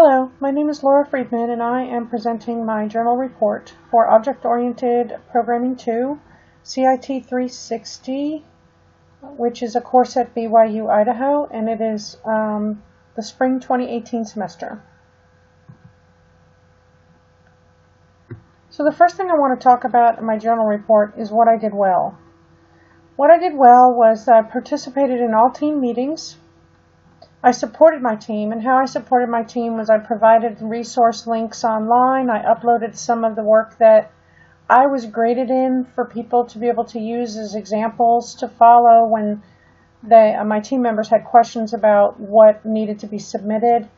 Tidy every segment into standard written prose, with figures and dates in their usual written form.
Hello, my name is Laura Friedman and I am presenting my journal report for Object-Oriented Programming 2, CIT360, which is a course at BYU-Idaho, and it is the spring 2018 semester. So the first thing I want to talk about in my journal report is what I did well. What I did well was I participated in all team meetings. I supported my team, and how I supported my team was I provided resource links online. I uploaded some of the work that I was graded in for people to be able to use as examples to follow when my team members had questions about what needed to be submitted.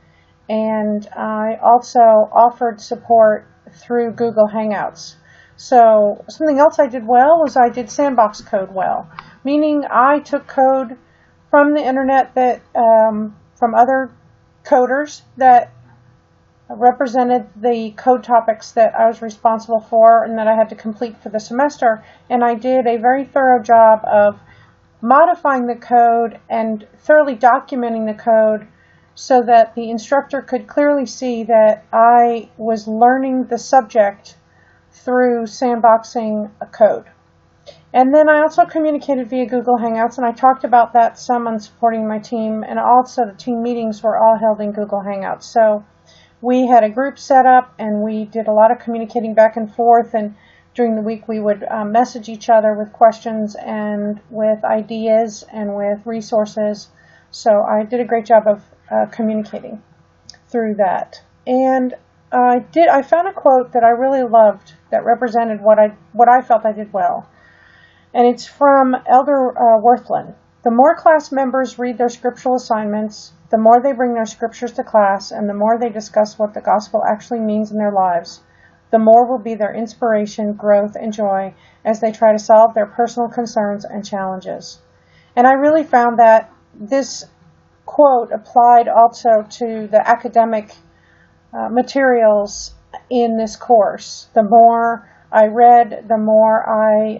And I also offered support through Google Hangouts. So something else I did well was I did sandbox code well, meaning I took code from the internet that from other coders that represented the code topics that I was responsible for and that I had to complete for the semester, and I did a very thorough job of modifying the code and thoroughly documenting the code so that the instructor could clearly see that I was learning the subject through sandboxing a code. And then I also communicated via Google Hangouts, and I talked about that some on supporting my team, and also the team meetings were all held in Google Hangouts. So we had a group set up, and we did a lot of communicating back and forth, and during the week we would message each other with questions and with ideas and with resources. So I did a great job of communicating through that. And I found a quote that I really loved that represented what I felt I did well. And it's from Elder Worthlin. The more class members read their scriptural assignments, the more they bring their scriptures to class, and the more they discuss what the gospel actually means in their lives, the more will be their inspiration, growth, and joy as they try to solve their personal concerns and challenges. And I really found that this quote applied also to the academic materials in this course. The more I read, the more I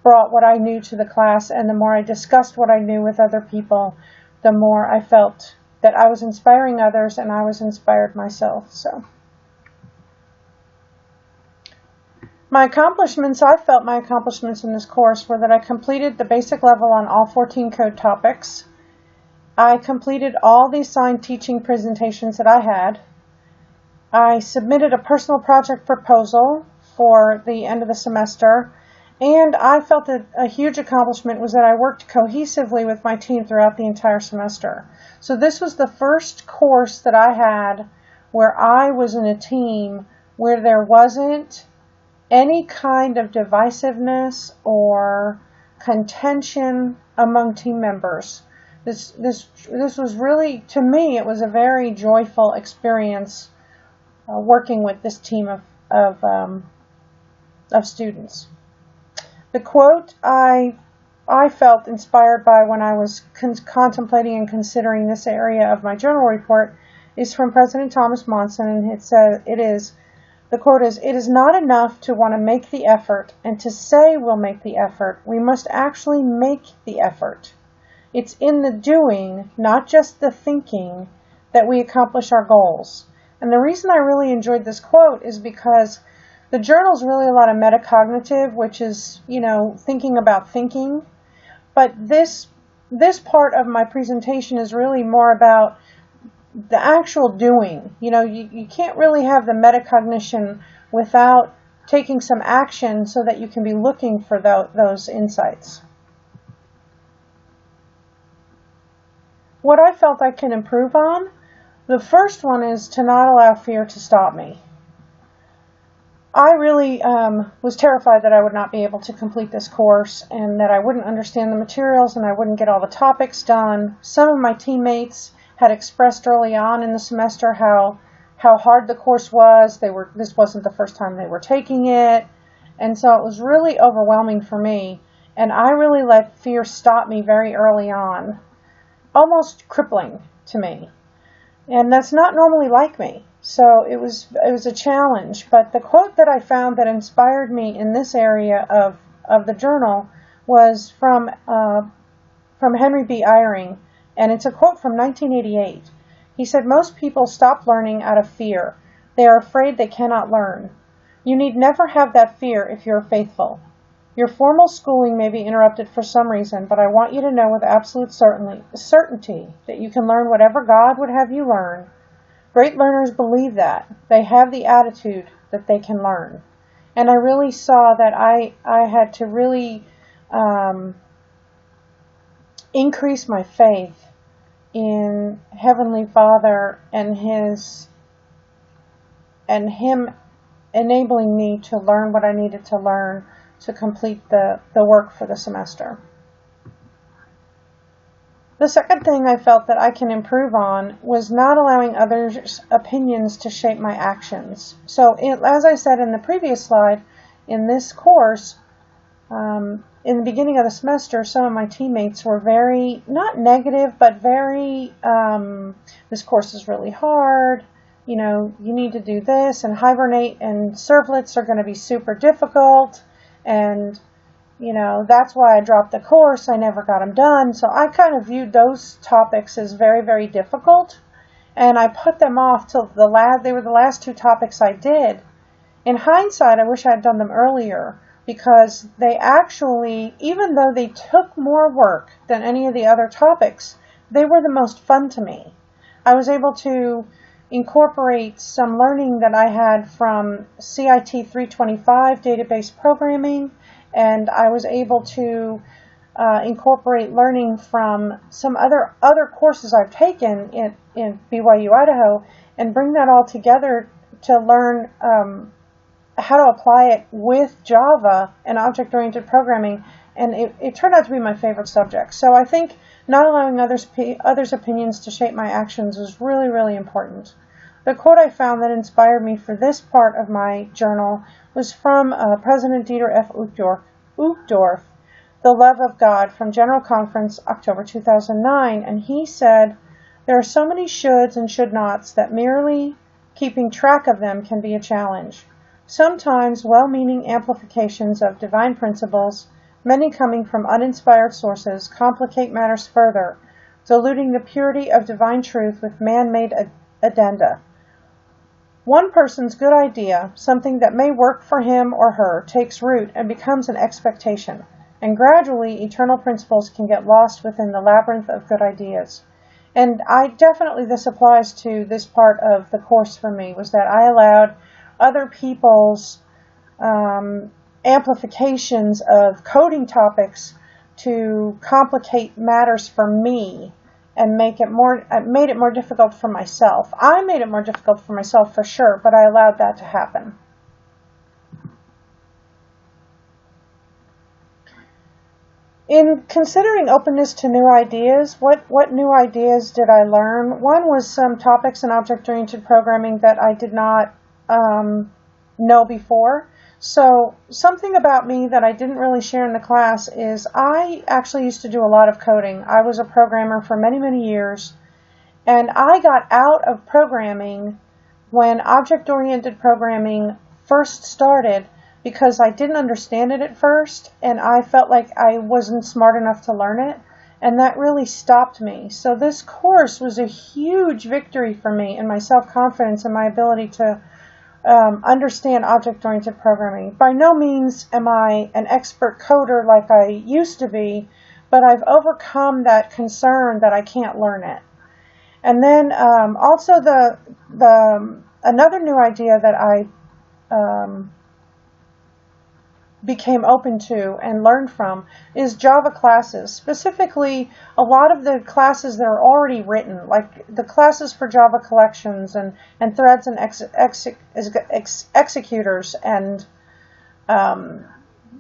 brought what I knew to the class, and the more I discussed what I knew with other people, the more I felt that I was inspiring others and I was inspired myself. So I felt my accomplishments in this course were that I completed the basic level on all 14 code topics. I completed all the assigned teaching presentations that I had. I submitted a personal project proposal for the end of the semester. And I felt that a huge accomplishment was that I worked cohesively with my team throughout the entire semester. So this was the first course that I had where I was in a team where there wasn't any kind of divisiveness or contention among team members. This was really, to me, it was a very joyful experience working with this team of students. The quote I felt inspired by when I was contemplating and considering this area of my journal report is from President Thomas Monson, and the quote is, "It is not enough to want to make the effort and to say we'll make the effort. We must actually make the effort. It's in the doing, not just the thinking, that we accomplish our goals." And the reason I really enjoyed this quote is because the journal is really a lot of metacognitive, which is, thinking about thinking. But this part of my presentation is really more about the actual doing. You can't really have the metacognition without taking some action so that you can be looking for those insights. What I felt I can improve on, the first one is to not allow fear to stop me. I really was terrified that I would not be able to complete this course and that I wouldn't understand the materials and I wouldn't get all the topics done. Some of my teammates had expressed early on in the semester how hard the course was. This wasn't the first time they were taking it, and so it was really overwhelming for me, and I really let fear stop me very early on, almost crippling to me. And that's not normally like me. So it was a challenge. But the quote that I found that inspired me in this area of the journal was from Henry B. Eyring, and it's a quote from 1988. He said, most people stop learning out of fear. They are afraid they cannot learn. You need never have that fear if you are faithful. Your formal schooling may be interrupted for some reason, but I want you to know with absolute certainty that you can learn whatever God would have you learn. Great learners believe that. They have the attitude that they can learn. And I really saw that I had to really increase my faith in Heavenly Father and Him enabling me to learn what I needed to learn to complete the work for the semester. The second thing I felt that I can improve on was not allowing others' opinions to shape my actions. So, as I said in the previous slide, in this course, in the beginning of the semester, some of my teammates were very, not negative, but very, this course is really hard, you know, you need to do this, and Hibernate and servlets are going to be super difficult, and you know, that's why I dropped the course. I never got them done. So I kind of viewed those topics as very, very difficult. And I put them off till they were the last two topics I did. In hindsight, I wish I had done them earlier because they actually, even though they took more work than any of the other topics, they were the most fun to me. I was able to incorporate some learning that I had from CIT360 database programming, and I was able to incorporate learning from some other courses I've taken in BYU-Idaho and bring that all together to learn how to apply it with Java and object-oriented programming, and it turned out to be my favorite subject. So I think not allowing others' opinions to shape my actions is really, really important. The quote I found that inspired me for this part of my journal was from President Dieter F. Uchtdorf, The Love of God, from General Conference, October 2009, and he said, "There are so many shoulds and should nots that merely keeping track of them can be a challenge. Sometimes well-meaning amplifications of divine principles, many coming from uninspired sources, complicate matters further, diluting the purity of divine truth with man-made addenda. One person's good idea, something that may work for him or her, takes root and becomes an expectation, and gradually eternal principles can get lost within the labyrinth of good ideas." And this applies to this part of the course for me, was that I allowed other people's amplifications of coding topics to complicate matters for me and made it more difficult for myself. I made it more difficult for myself for sure, but I allowed that to happen. In considering openness to new ideas, what new ideas did I learn? One was some topics in object-oriented programming that I did not know before. So something about me that I didn't really share in the class is I actually used to do a lot of coding. I was a programmer for many, many years, and I got out of programming when object-oriented programming first started because I didn't understand it at first, and I felt like I wasn't smart enough to learn it, and that really stopped me. So this course was a huge victory for me in my self-confidence and my ability to understand object-oriented programming. By no means am I an expert coder like I used to be, but I've overcome that concern that I can't learn it. And then also another new idea that I became open to and learned from is Java classes. Specifically, a lot of the classes that are already written, like the classes for Java collections and threads and executors and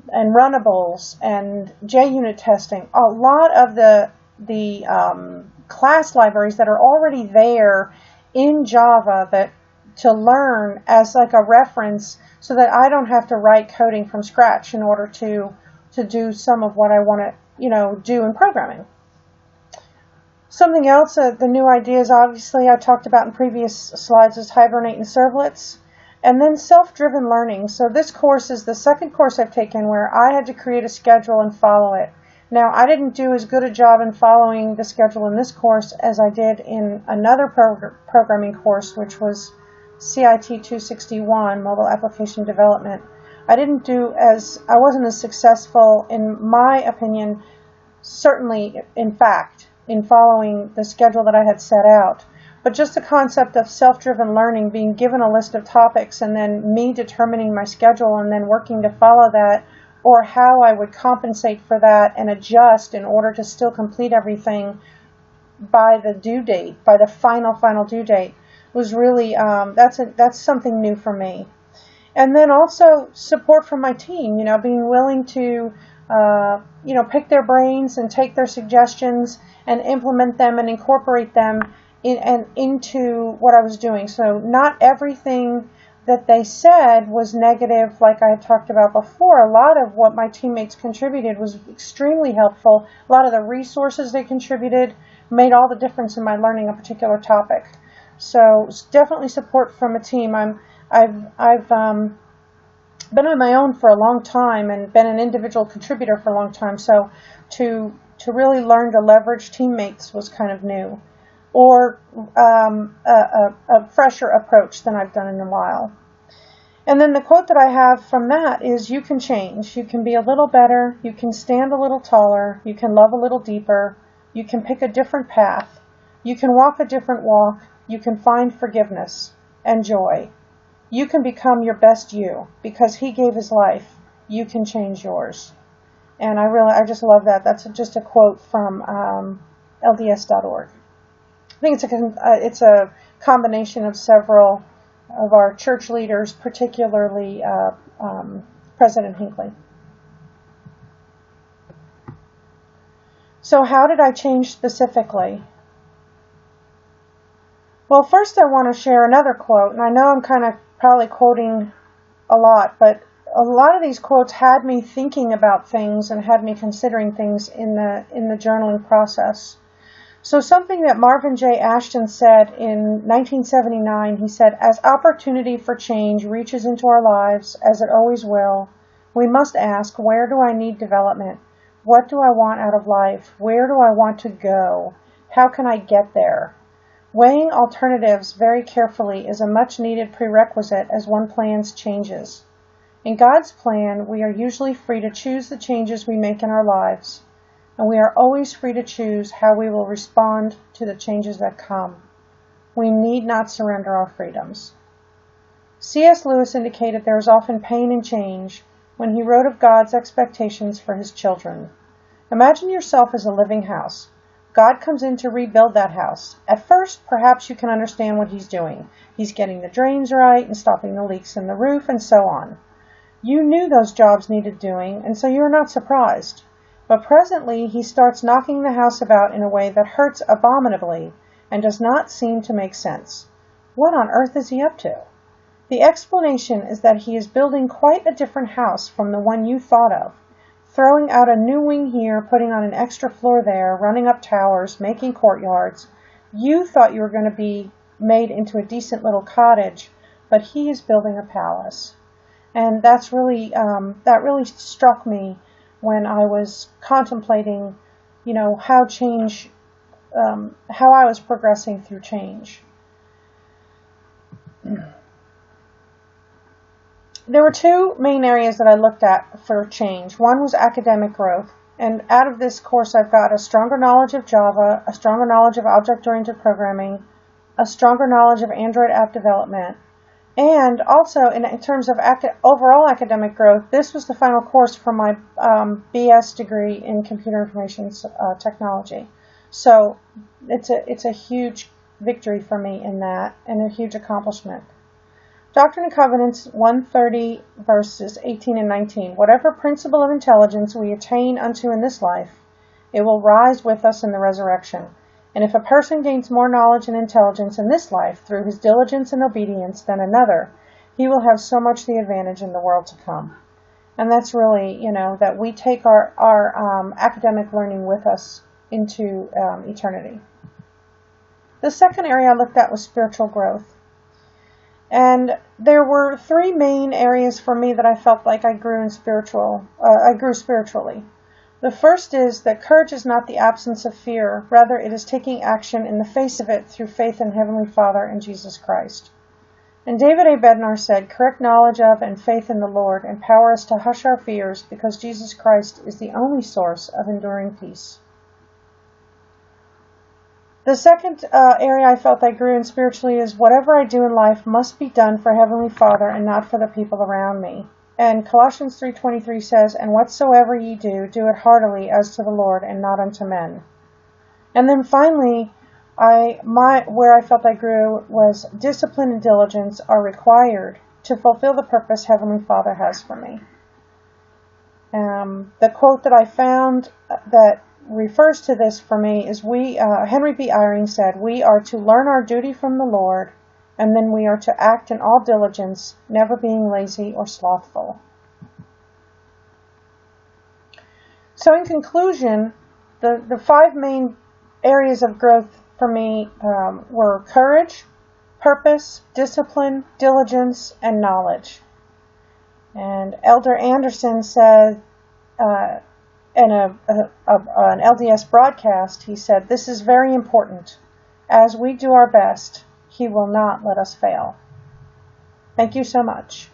runnables and JUnit testing. A lot of the class libraries that are already there in Java that to learn as like a reference, so that I don't have to write coding from scratch in order to do some of what I want to, do in programming. Something else, the new ideas, obviously, I talked about in previous slides, is Hibernate and servlets. And then self-driven learning. So this course is the second course I've taken where I had to create a schedule and follow it. Now, I didn't do as good a job in following the schedule in this course as I did in another programming course, which was CIT360, Mobile Application Development. I wasn't as successful, in my opinion, certainly, in fact, in following the schedule that I had set out. But just the concept of self-driven learning, being given a list of topics and then me determining my schedule and then working to follow that, or how I would compensate for that and adjust in order to still complete everything by the due date, by the final due date, was really, that's something new for me. And then also support from my team, being willing to, pick their brains and take their suggestions and implement them and incorporate them into what I was doing. So not everything that they said was negative, like I had talked about before. A lot of what my teammates contributed was extremely helpful. A lot of the resources they contributed made all the difference in my learning a particular topic. So definitely support from a team. I've been on my own for a long time and been an individual contributor for a long time. So to really learn to leverage teammates was kind of new, or a fresher approach than I've done in a while. And then the quote that I have from that is, you can change. You can be a little better. You can stand a little taller. You can love a little deeper. You can pick a different path. You can walk a different walk. You can find forgiveness and joy. You can become your best you. Because he gave his life, you can change yours. And I just love that. That's just a quote from LDS.org. I think it's a combination of several of our church leaders, particularly President Hinckley. So how did I change specifically? Well, first I want to share another quote, and I know I'm kind of probably quoting a lot, but a lot of these quotes had me thinking about things and had me considering things in the journaling process. So something that Marvin J. Ashton said in 1979, he said, "As opportunity for change reaches into our lives, as it always will, we must ask, where do I need development? What do I want out of life? Where do I want to go? How can I get there?" Weighing alternatives very carefully is a much-needed prerequisite as one plans changes. In God's plan, we are usually free to choose the changes we make in our lives, and we are always free to choose how we will respond to the changes that come. We need not surrender our freedoms. C.S. Lewis indicated there is often pain in change when he wrote of God's expectations for his children. Imagine yourself as a living house. God comes in to rebuild that house. At first, perhaps you can understand what he's doing. He's getting the drains right and stopping the leaks in the roof and so on. You knew those jobs needed doing, and so you're not surprised. But presently, he starts knocking the house about in a way that hurts abominably and does not seem to make sense. What on earth is he up to? The explanation is that he is building quite a different house from the one you thought of, throwing out a new wing here, putting on an extra floor there, running up towers, making courtyards. You thought you were going to be made into a decent little cottage, but he is building a palace. And that really struck me when I was contemplating, how I was progressing through change. There were two main areas that I looked at for change. One was academic growth. And out of this course, I've got a stronger knowledge of Java, a stronger knowledge of object-oriented programming, a stronger knowledge of Android app development. And also, in terms of overall academic growth, this was the final course for my BS degree in computer information technology. So it's a huge victory for me in that, and a huge accomplishment. Doctrine and Covenants 130 verses 18 and 19. Whatever principle of intelligence we attain unto in this life, it will rise with us in the resurrection. And if a person gains more knowledge and intelligence in this life through his diligence and obedience than another, he will have so much the advantage in the world to come. And that's really, that we take our academic learning with us into eternity. The second area I looked at was spiritual growth. And there were three main areas for me that I felt like I grew spiritually. The first is that courage is not the absence of fear. Rather, it is taking action in the face of it through faith in Heavenly Father and Jesus Christ. And David A. Bednar said, correct knowledge of and faith in the Lord empower us to hush our fears because Jesus Christ is the only source of enduring peace. The second area I felt I grew in spiritually is whatever I do in life must be done for Heavenly Father and not for the people around me. And Colossians 3:23 says, and whatsoever ye do, do it heartily as to the Lord and not unto men. And then finally, where I felt I grew was discipline and diligence are required to fulfill the purpose Heavenly Father has for me. The quote that I found that refers to this for me is Henry B. Eyring said, we are to learn our duty from the Lord, and then we are to act in all diligence, never being lazy or slothful. So in conclusion, the 5 main areas of growth for me were courage, purpose, discipline, diligence, and knowledge. And Elder Anderson said in an LDS broadcast, he said, this is very important. As we do our best, He will not let us fail. Thank you so much.